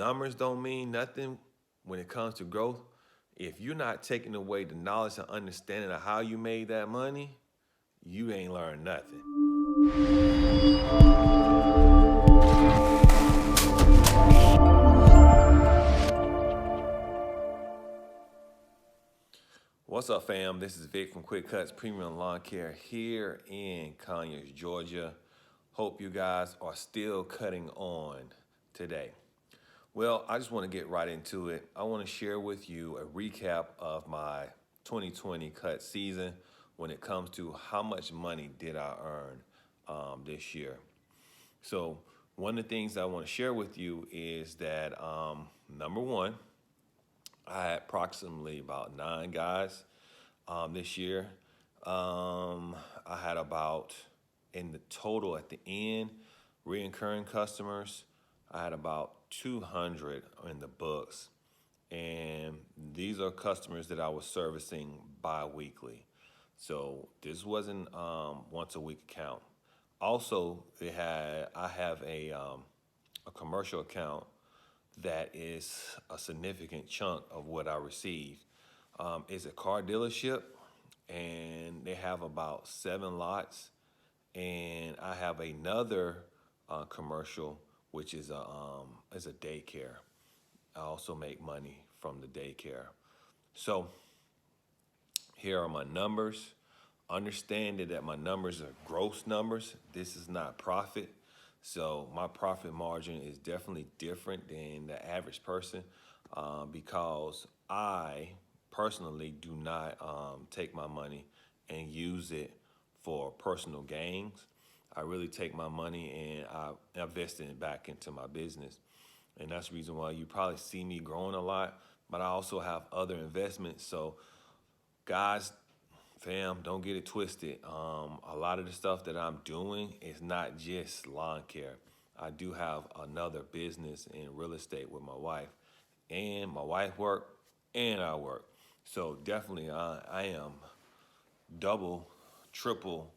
numbers don't mean nothing when it comes to growth, if you're not taking away the knowledge and understanding of how you made that money, you ain't learned nothing. What's up, fam? This is Vic from Quick Cuts Premium Lawn Care here in Conyers, Georgia. Hope you guys are still cutting on today. Well, I just want to get right into it. I want to share with you a recap of my 2020 cut season when it comes to how much money did I earn this year. So one of the things I want to share with you is that number one, I had approximately about 9 guys this year. I had about, in the total at the end, reoccurring customers, I had about 200 in the books. And these are customers that I was servicing bi-weekly. So this wasn't once a week account. Also, I have a commercial account that is a significant chunk of what I receive. It's a car dealership, and they have about 7 lots. And I have another commercial, which is a daycare. I also make money from the daycare. So here are my numbers. Understand that my numbers are gross numbers. This is not profit. So my profit margin is definitely different than the average person because I personally do not take my money and use it for personal gains. I really take my money and I invest it back into my business. And that's the reason why you probably see me growing a lot, but I also have other investments. So guys, fam, don't get it twisted. A lot of the stuff that I'm doing is not just lawn care. I do have another business in real estate with my wife, and my wife work and I work. So definitely I am double, triple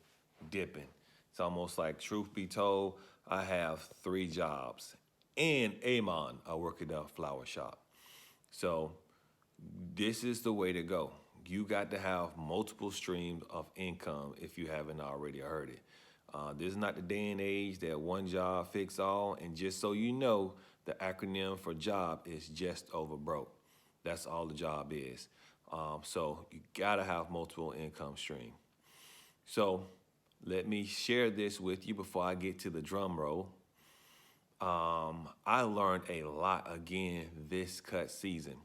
dipping. It's almost like, truth be told, I have 3 jobs and Amon, I work at a flower shop. So this is the way to go. You got to have multiple streams of income if you haven't already heard it. This is not the day and age that one job fix all. And just so you know, the acronym for job is just over broke. That's all the job is. So you gotta have multiple income stream. So let me share this with you before I get to the drum roll. I learned a lot again this cut season.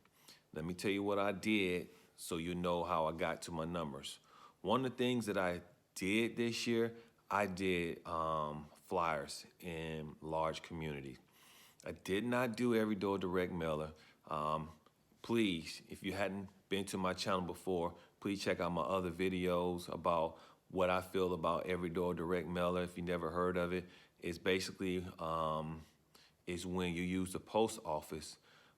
Let me tell you what I did so you know how I got to my numbers. One of the things that I did this year, I did flyers in large communities. I did not do every door direct mailer. Please, if you hadn't been to my channel before, please check out my other videos about what I feel about every door direct mailer. If you never heard of it, it's basically is when you use the post office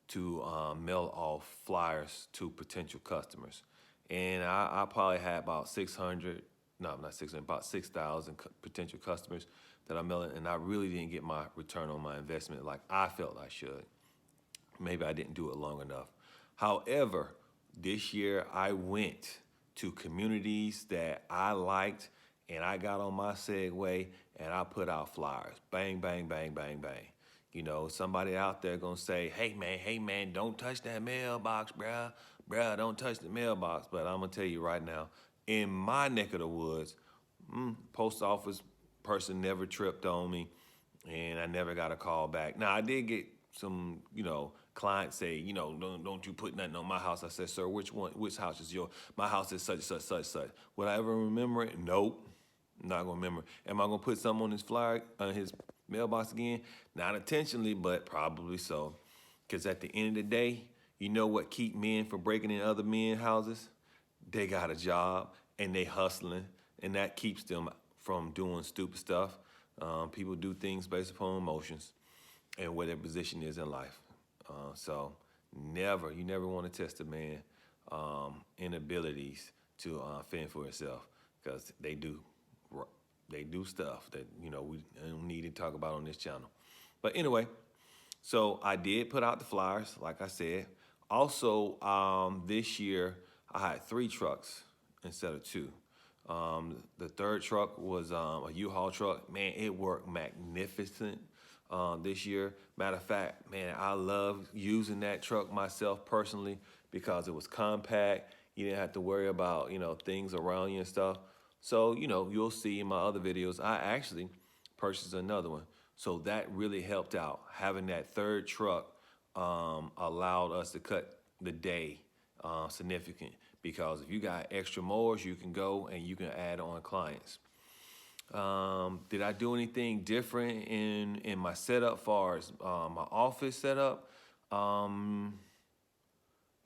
to mail off flyers to potential customers. And I probably had about 600, no, not 600, about 6,000 potential customers that I'm mailing, and I really didn't get my return on my investment like I felt I should. Maybe I didn't do it long enough. However, this year I went to communities that I liked, and I got on my Segway and I put out flyers. Bang, bang, bang, bang, bang. You know, somebody out there gonna say, hey man, don't touch that mailbox, bruh. Bruh, don't touch the mailbox. But I'm gonna tell you right now, in my neck of the woods, post office person never tripped on me, and I never got a call back. Now, I did get some, clients say, don't you put nothing on my house. I said, sir, which house is yours? My house is such, such, such, such. Would I ever remember it? Nope. I'm not gonna remember. Am I gonna put something on his flyer, his mailbox again? Not intentionally, but probably so. Because at the end of the day, you know what keep men from breaking in other men's houses? They got a job and they hustling, and that keeps them from doing stupid stuff. People do things based upon emotions and where their position is in life. So you never want to test a man inabilities to fend for himself, because they do stuff that we don't need to talk about on this channel. But anyway, So I did put out the flyers, like I said. Also, this year I had 3 trucks instead of 2. The third truck was a U-Haul truck. Man, it worked magnificent this year. Matter of fact, man, I love using that truck myself personally because it was compact. You didn't have to worry about, things around you and stuff. So, you'll see in my other videos, I actually purchased another one. So that really helped out. Having that third truck allowed us to cut the day significant because if you got extra mowers, you can go and you can add on clients. Did I do anything different in my setup, far as my office setup? Um,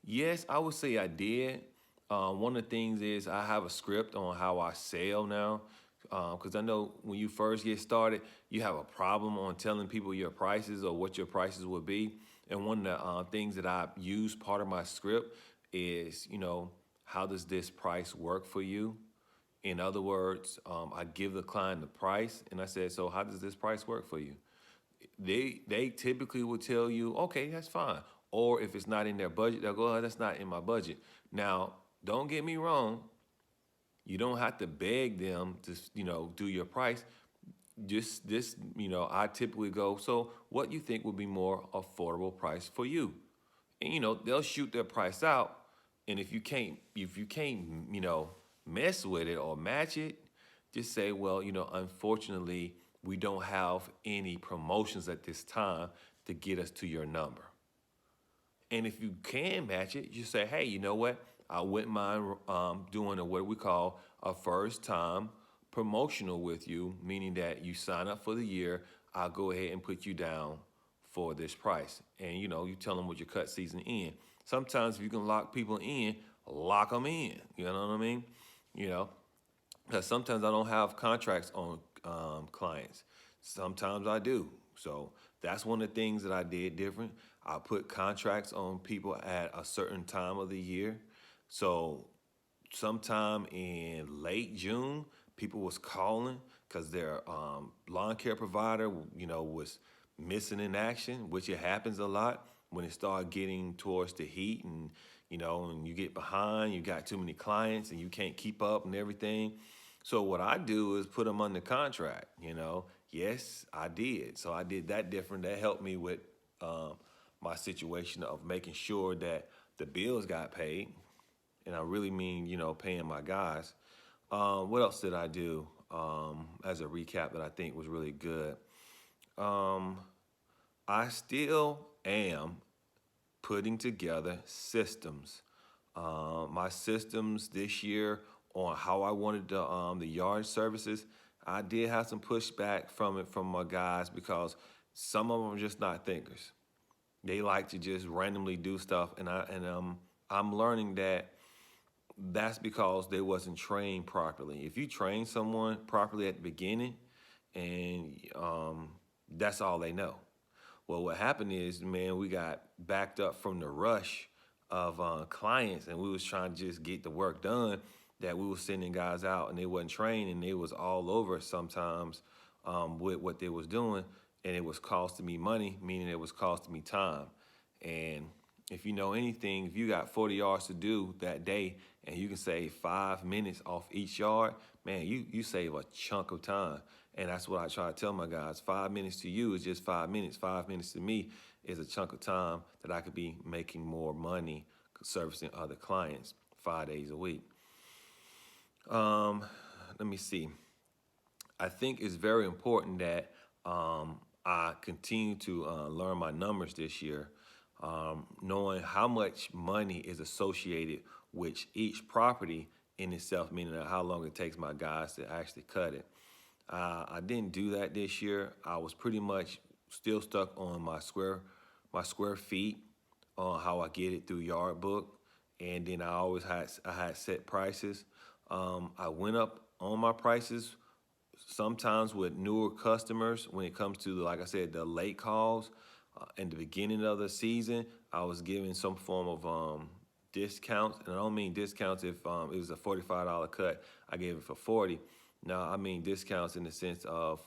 Yes, I would say I did. One of the things is I have a script on how I sell now. Because I know when you first get started, you have a problem on telling people your prices or what your prices would be. And one of the things that I use part of my script is, how does this price work for you? In other words, I give the client the price and I said, so how does this price work for you? They typically will tell you, okay, that's fine. Or if it's not in their budget, they'll go, oh, that's not in my budget. Now, don't get me wrong. You don't have to beg them to, do your price. Just this, I typically go, so what you think would be more affordable price for you? And they'll shoot their price out. And if you can't, mess with it or match it, just say, well, unfortunately, we don't have any promotions at this time to get us to your number. And if you can match it, you say, hey, you know what? I wouldn't mind doing what we call a first time promotional with you, meaning that you sign up for the year. I'll go ahead and put you down for this price. And you tell them what your cut season in. Sometimes if you can lock people in, lock them in. You know what I mean? You know, because sometimes I don't have contracts on clients. Sometimes I do. So that's one of the things that I did different. I put contracts on people at a certain time of the year. So sometime in late June, people was calling because their lawn care provider, was missing in action, which it happens a lot when it start getting towards the heat and you get behind, you got too many clients and you can't keep up and everything. So what I do is put them under contract. Yes, I did. So I did that different. That helped me with my situation of making sure that the bills got paid. And I really mean, paying my guys. What else did I do as a recap that I think was really good? Um, I still am putting together systems. My systems this year on how I wanted the yard services, I did have some pushback from it from my guys because some of them are just not thinkers. They like to just randomly do stuff, and I'm learning that that's because they wasn't trained properly. If you train someone properly at the beginning, and that's all they know. Well, what happened is, man, we got backed up from the rush of clients, and we was trying to just get the work done. That we was sending guys out, and they wasn't trained, and they was all over sometimes with what they was doing, and it was costing me money, meaning it was costing me time. And if you know anything, if you got 40 yards to do that day, and you can save 5 minutes off each yard, man, you save a chunk of time. And that's what I try to tell my guys. 5 minutes to you is just 5 minutes. 5 minutes to me is a chunk of time that I could be making more money servicing other clients 5 days a week. Let me see. I think it's very important that I continue to learn my numbers this year, knowing how much money is associated with each property in itself, meaning how long it takes my guys to actually cut it. I didn't do that this year. I was pretty much still stuck on my square feet on how I get it through Yard Book, and then I had set prices. I went up on my prices sometimes with newer customers when it comes to, like I said, the late calls. In the beginning of the season, I was giving some form of discounts, and I don't mean discounts if it was a $45 cut. I gave it for 40. Now I mean discounts in the sense of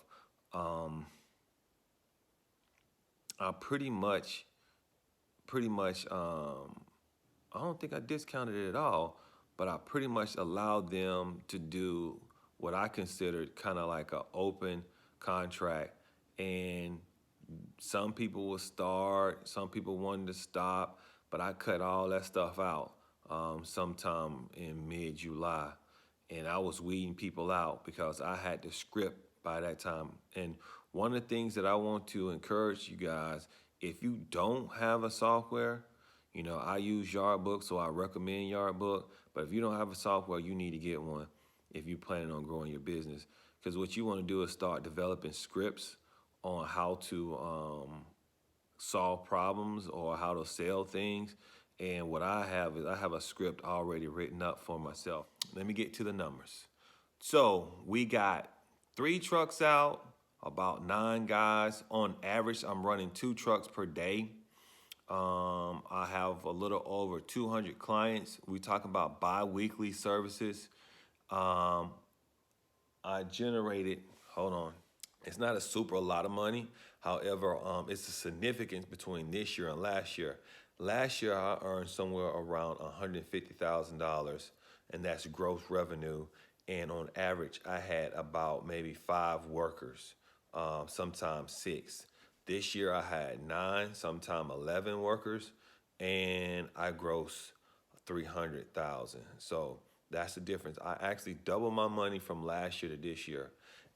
I pretty much, I don't think I discounted it at all, but I pretty much allowed them to do what I considered kind of like an open contract. And some people would start, some people wanted to stop, but I cut all that stuff out sometime in mid-July. And I was weeding people out because I had the script by that time. And one of the things that I want to encourage you guys, if you don't have a software, I use Yardbook, so I recommend Yardbook. But if you don't have a software, you need to get one if you're planning on growing your business. Because what you want to do is start developing scripts on how to solve problems or how to sell things. And what I have is I have a script already written up for myself. Let me get to the numbers. So we got 3 trucks out, about 9 guys. On average, I'm running 2 trucks per day. I have a little over 200 clients. We talk about bi-weekly services. I generated, hold on, it's not a super a lot of money. However, it's a significance between this year and last year. Last year, I earned somewhere around $150,000, and that's gross revenue. And on average, I had about maybe 5 workers, sometimes 6. This year, I had 9, sometimes 11 workers, and I grossed 300,000. So that's the difference. I actually doubled my money from last year to this year.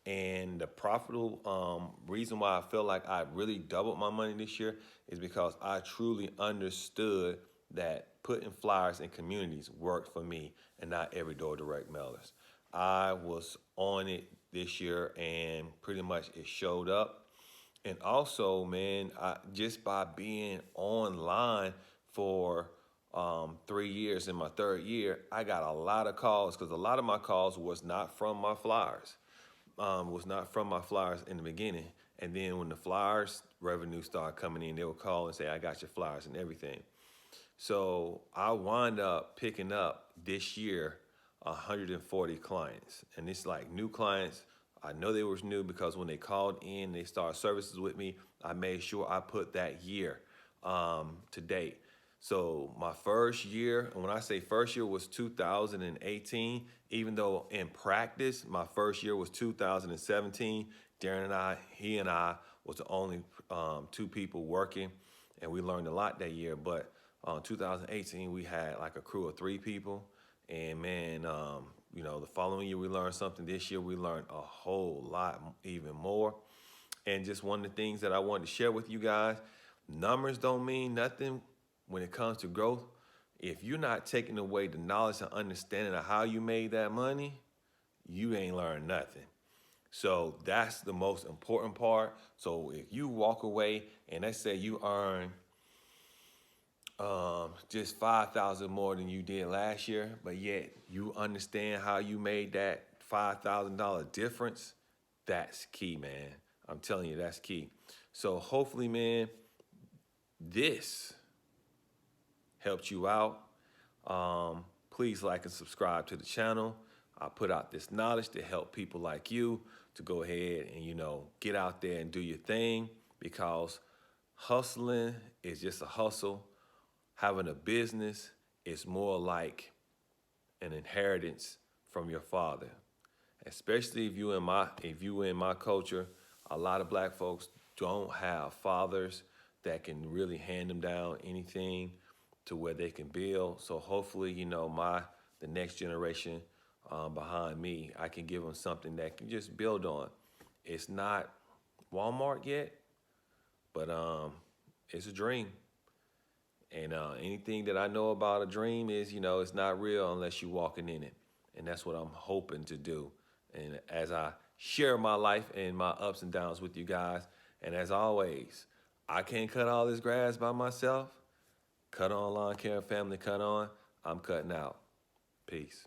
And the profitable reason why I feel like I really doubled my money this year is because I truly understood that putting flyers in communities worked for me and not every door direct mailers. I was on it this year and pretty much it showed up. And also, man, just by being online for 3 years, in my 3rd year, I got a lot of calls because a lot of my calls was not from my flyers. In the beginning. And then when the flyers revenue started coming in, they would call and say, I got your flyers and everything. So I wound up picking up this year 140 clients. And it's like new clients. I know they was new because when they called in, they started services with me. I made sure I put that year to date. So my first year, and when I say first year was 2018, even though in practice, my first year was 2017, Darren and I was the only 2 people working, and we learned a lot that year. But 2018, we had like a crew of 3 people. And man, the following year we learned something. This year we learned a whole lot, even more. And just one of the things that I wanted to share with you guys, numbers don't mean nothing when it comes to growth. If you're not taking away the knowledge and understanding of how you made that money, you ain't learned nothing. So that's the most important part. So if you walk away and let's say you earn just 5,000 more than you did last year, but yet you understand how you made that $5,000 difference, that's key, man. I'm telling you, that's key. So hopefully, man, this helped you out. Please like and subscribe to the channel. I put out this knowledge to help people like you to go ahead and, get out there and do your thing, because hustling is just a hustle. Having a business is more like an inheritance from your father. Especially if you in my culture, a lot of black folks don't have fathers that can really hand them down anything to where they can build. So hopefully, the next generation behind me, I can give them something that can just build on. It's not Walmart yet, but it's a dream. And anything that I know about a dream is, it's not real unless you're walking in it. And that's what I'm hoping to do. And as I share my life and my ups and downs with you guys, and as always, I can't cut all this grass by myself. Cut on Lawn Care Family, cut on. I'm cutting out. Peace.